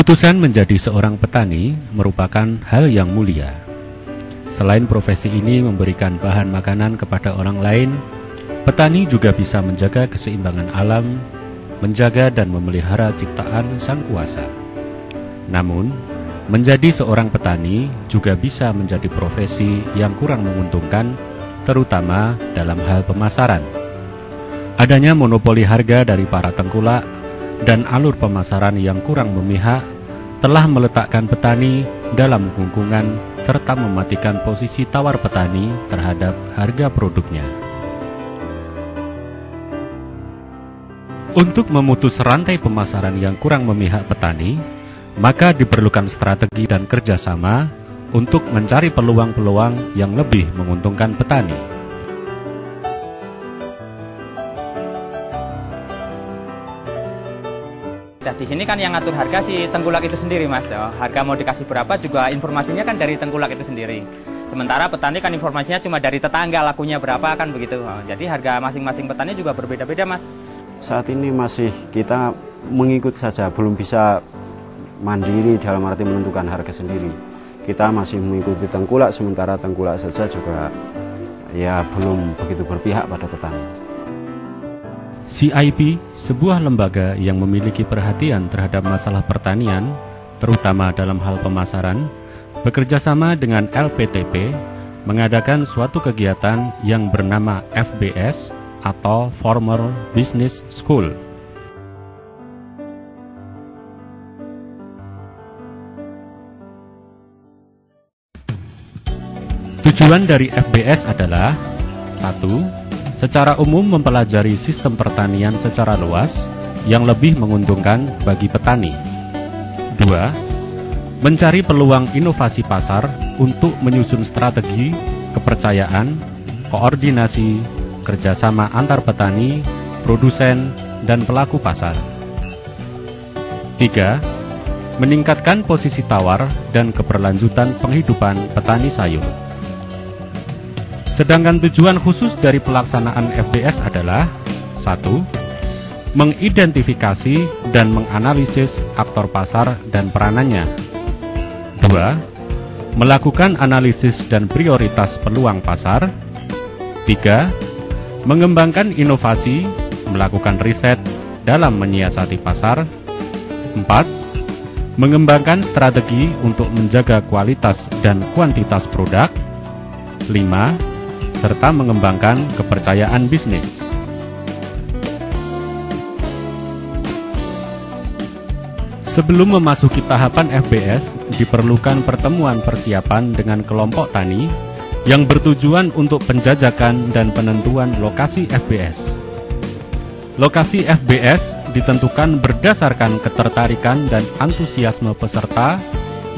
Keputusan menjadi seorang petani merupakan hal yang mulia. Selain profesi ini memberikan bahan makanan kepada orang lain, petani juga bisa menjaga keseimbangan alam, menjaga dan memelihara ciptaan Sang Kuasa. Namun, menjadi seorang petani juga bisa menjadi profesi yang kurang menguntungkan, terutama dalam hal pemasaran. Adanya monopoli harga dari para tengkulak dan alur pemasaran yang kurang memihak telah meletakkan petani dalam kungkungan serta mematikan posisi tawar petani terhadap harga produknya. Untuk memutus rantai pemasaran yang kurang memihak petani, maka diperlukan strategi dan kerjasama untuk mencari peluang-peluang yang lebih menguntungkan petani. Nah, di sini kan yang ngatur harga si tengkulak itu sendiri, Mas. Harga mau dikasih berapa juga informasinya kan dari tengkulak itu sendiri. Sementara petani kan informasinya cuma dari tetangga, lakunya berapa kan begitu. Jadi harga masing-masing petani juga berbeda-beda, Mas. Saat ini masih kita mengikut saja, belum bisa mandiri dalam arti menentukan harga sendiri. Kita masih mengikuti tengkulak, sementara tengkulak saja juga ya belum begitu berpihak pada petani. CIP, sebuah lembaga yang memiliki perhatian terhadap masalah pertanian, terutama dalam hal pemasaran, bekerjasama dengan LPTP, mengadakan suatu kegiatan yang bernama FBS atau Farmer Business School. Tujuan dari FBS adalah 1. Secara umum mempelajari sistem pertanian secara luas yang lebih menguntungkan bagi petani. 2. Mencari peluang inovasi pasar untuk menyusun strategi, kepercayaan, koordinasi, kerjasama antar petani, produsen, dan pelaku pasar. 3. Meningkatkan posisi tawar dan keberlanjutan penghidupan petani sayur. Sedangkan tujuan khusus dari pelaksanaan FBS adalah 1. Mengidentifikasi dan menganalisis aktor pasar dan peranannya. 2. Melakukan analisis dan prioritas peluang pasar. 3. Mengembangkan inovasi, melakukan riset dalam menyiasati pasar. 4. Mengembangkan strategi untuk menjaga kualitas dan kuantitas produk. 5. Serta mengembangkan kepercayaan bisnis. Sebelum memasuki tahapan FBS, diperlukan pertemuan persiapan dengan kelompok tani yang bertujuan untuk penjajakan dan penentuan lokasi FBS. Lokasi FBS ditentukan berdasarkan ketertarikan dan antusiasme peserta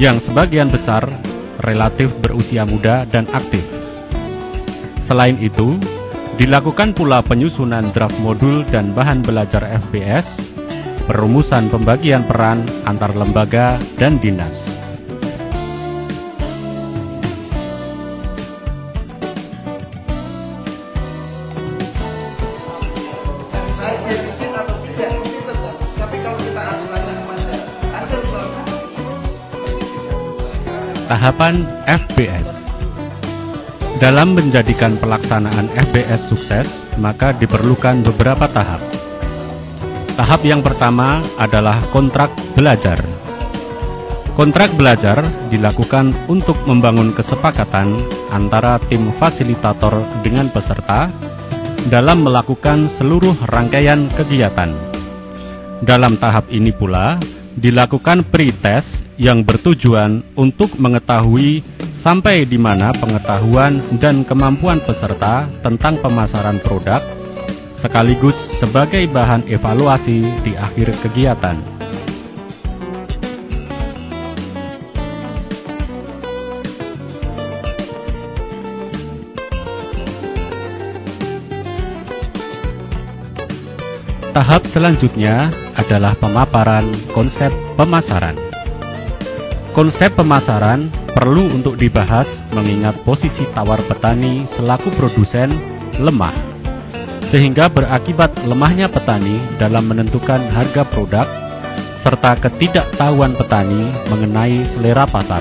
yang sebagian besar relatif berusia muda dan aktif. Selain itu, dilakukan pula penyusunan draft modul dan bahan belajar FBS, perumusan pembagian peran antar lembaga dan dinas. Tahapan FBS. Dalam menjadikan pelaksanaan FBS sukses, maka diperlukan beberapa tahap. Tahap yang pertama adalah kontrak belajar. Kontrak belajar dilakukan untuk membangun kesepakatan antara tim fasilitator dengan peserta dalam melakukan seluruh rangkaian kegiatan. Dalam tahap ini pula, dilakukan pre-test yang bertujuan untuk mengetahui sampai di mana pengetahuan dan kemampuan peserta tentang pemasaran produk, sekaligus sebagai bahan evaluasi di akhir kegiatan. Tahap selanjutnya adalah pemaparan konsep pemasaran. Konsep pemasaran perlu untuk dibahas mengingat posisi tawar petani selaku produsen lemah, sehingga berakibat lemahnya petani dalam menentukan harga produk serta ketidaktahuan petani mengenai selera pasar.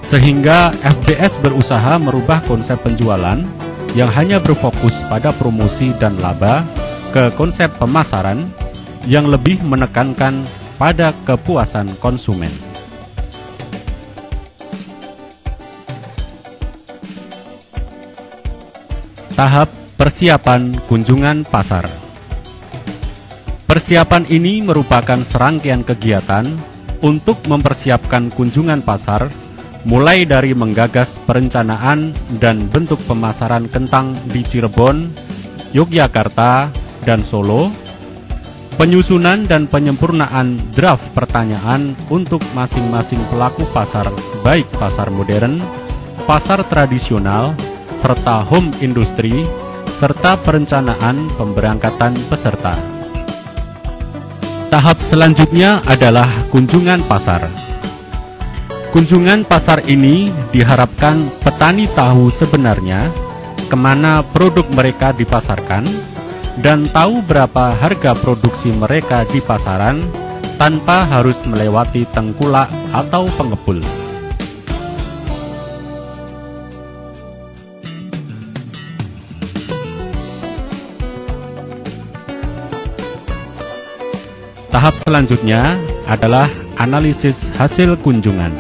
Sehingga FBS berusaha merubah konsep penjualan yang hanya berfokus pada promosi dan laba ke konsep pemasaran yang lebih menekankan pada kepuasan konsumen. Tahap persiapan kunjungan pasar. Persiapan ini merupakan serangkaian kegiatan untuk mempersiapkan kunjungan pasar, mulai dari menggagas perencanaan dan bentuk pemasaran kentang di Cirebon, Yogyakarta, dan Solo, penyusunan dan penyempurnaan draft pertanyaan untuk masing-masing pelaku pasar, baik pasar modern, pasar tradisional, serta home industry, serta perencanaan pemberangkatan peserta. Tahap selanjutnya adalah kunjungan pasar. Kunjungan pasar ini diharapkan petani tahu sebenarnya kemana produk mereka dipasarkan dan tahu berapa harga produksi mereka di pasaran tanpa harus melewati tengkulak atau pengepul. Tahap selanjutnya adalah analisis hasil kunjungan.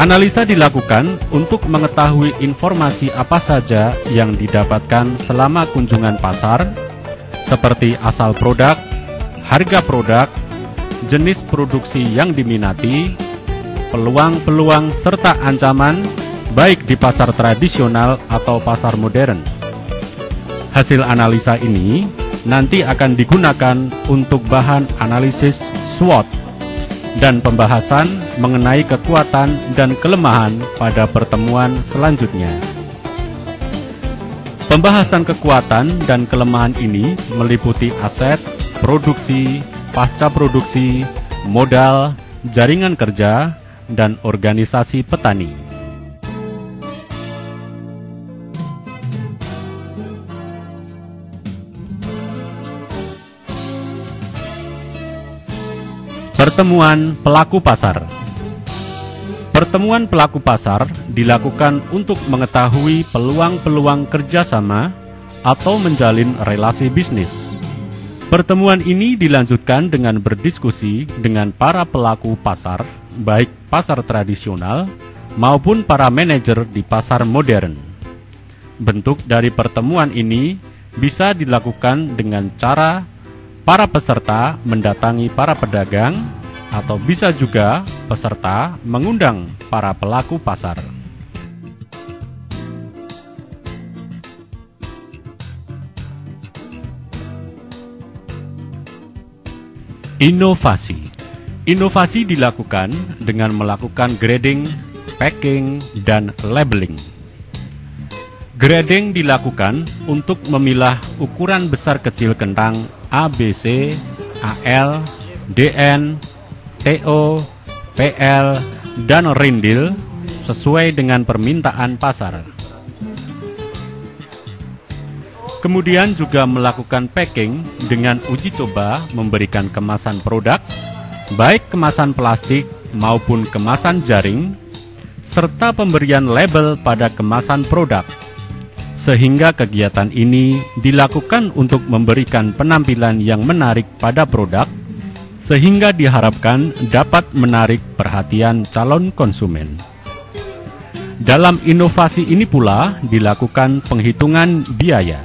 Analisa dilakukan untuk mengetahui informasi apa saja yang didapatkan selama kunjungan pasar, seperti asal produk, harga produk, jenis produksi yang diminati, peluang-peluang serta ancaman baik di pasar tradisional atau pasar modern. Hasil analisa ini nanti akan digunakan untuk bahan analisis SWOT dan pembahasan mengenai kekuatan dan kelemahan pada pertemuan selanjutnya. Pembahasan kekuatan dan kelemahan ini meliputi aset, produksi, pasca produksi, modal, jaringan kerja, dan organisasi petani. Pertemuan pelaku pasar. Pertemuan pelaku pasar dilakukan untuk mengetahui peluang-peluang kerjasama atau menjalin relasi bisnis. Pertemuan ini dilanjutkan dengan berdiskusi dengan para pelaku pasar, baik pasar tradisional maupun para manajer di pasar modern. Bentuk dari pertemuan ini bisa dilakukan dengan cara para peserta mendatangi para pedagang, atau bisa juga peserta mengundang para pelaku pasar. Inovasi. Inovasi dilakukan dengan melakukan grading, packing, dan labeling. Grading dilakukan untuk memilah ukuran besar kecil kentang ABC, AL, DN, TO, PL, dan rindil sesuai dengan permintaan pasar. Kemudian juga melakukan packing dengan uji coba memberikan kemasan produk, baik kemasan plastik maupun kemasan jaring, serta pemberian label pada kemasan produk. Sehingga kegiatan ini dilakukan untuk memberikan penampilan yang menarik pada produk, sehingga diharapkan dapat menarik perhatian calon konsumen. Dalam inovasi ini pula dilakukan penghitungan biaya.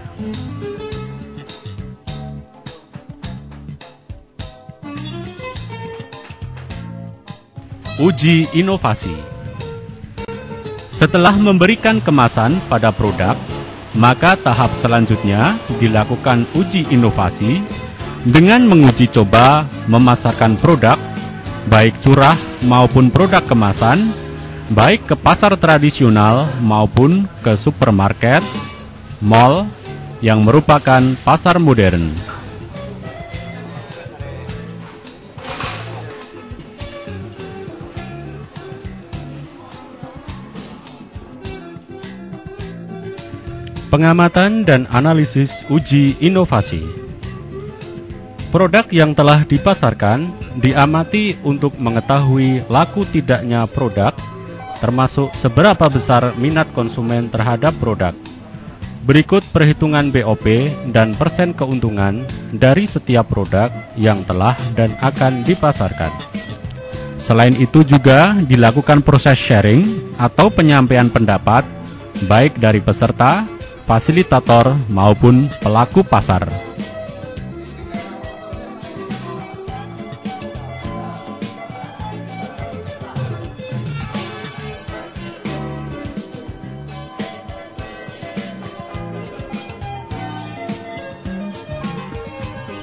Uji inovasi. Setelah memberikan kemasan pada produk, maka tahap selanjutnya dilakukan uji inovasi dengan menguji coba memasarkan produk, baik curah maupun produk kemasan, baik ke pasar tradisional maupun ke supermarket, mall, yang merupakan pasar modern. Pengamatan dan analisis uji inovasi. Produk yang telah dipasarkan diamati untuk mengetahui laku tidaknya produk, termasuk seberapa besar minat konsumen terhadap produk. Berikut perhitungan BOP dan persen keuntungan dari setiap produk yang telah dan akan dipasarkan. Selain itu juga dilakukan proses sharing atau penyampaian pendapat baik dari peserta, fasilitator maupun pelaku pasar.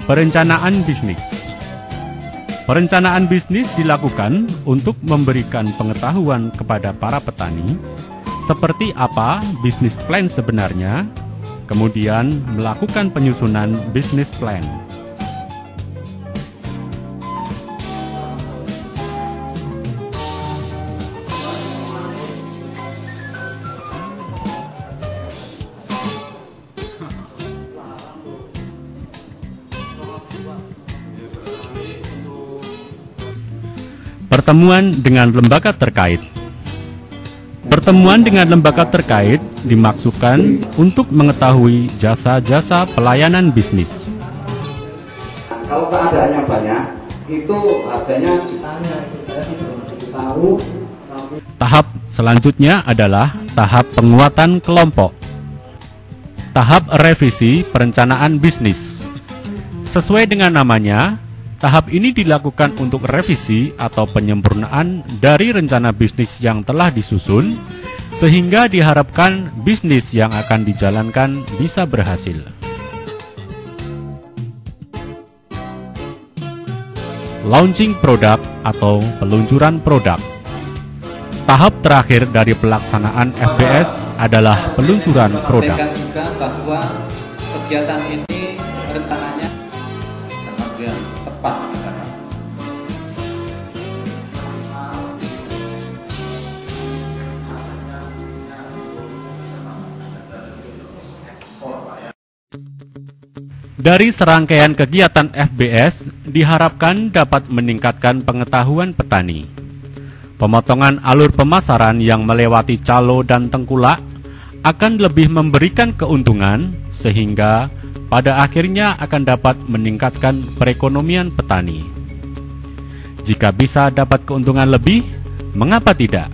Perencanaan bisnis. Perencanaan bisnis dilakukan untuk memberikan pengetahuan kepada para petani seperti apa bisnis plan sebenarnya, kemudian melakukan penyusunan bisnis plan. Pertemuan dengan lembaga terkait. Pertemuan dengan lembaga terkait dimaksudkan untuk mengetahui jasa-jasa pelayanan bisnis. Kalau keadaannya banyak, itu harganya tahu. Tahap selanjutnya adalah tahap penguatan kelompok. Tahap revisi perencanaan bisnis. Sesuai dengan namanya, tahap ini dilakukan untuk revisi atau penyempurnaan dari rencana bisnis yang telah disusun, sehingga diharapkan bisnis yang akan dijalankan bisa berhasil. Launching produk atau peluncuran produk. Tahap terakhir dari pelaksanaan FBS adalah peluncuran produk. Sampaikan juga bahwa kegiatan ini rencananya tepat. Dari serangkaian kegiatan FBS diharapkan dapat meningkatkan pengetahuan petani. Pemotongan alur pemasaran yang melewati Calo dan Tengkulak akan lebih memberikan keuntungan sehingga pada akhirnya akan dapat meningkatkan perekonomian petani. Jika bisa dapat keuntungan lebih, mengapa tidak?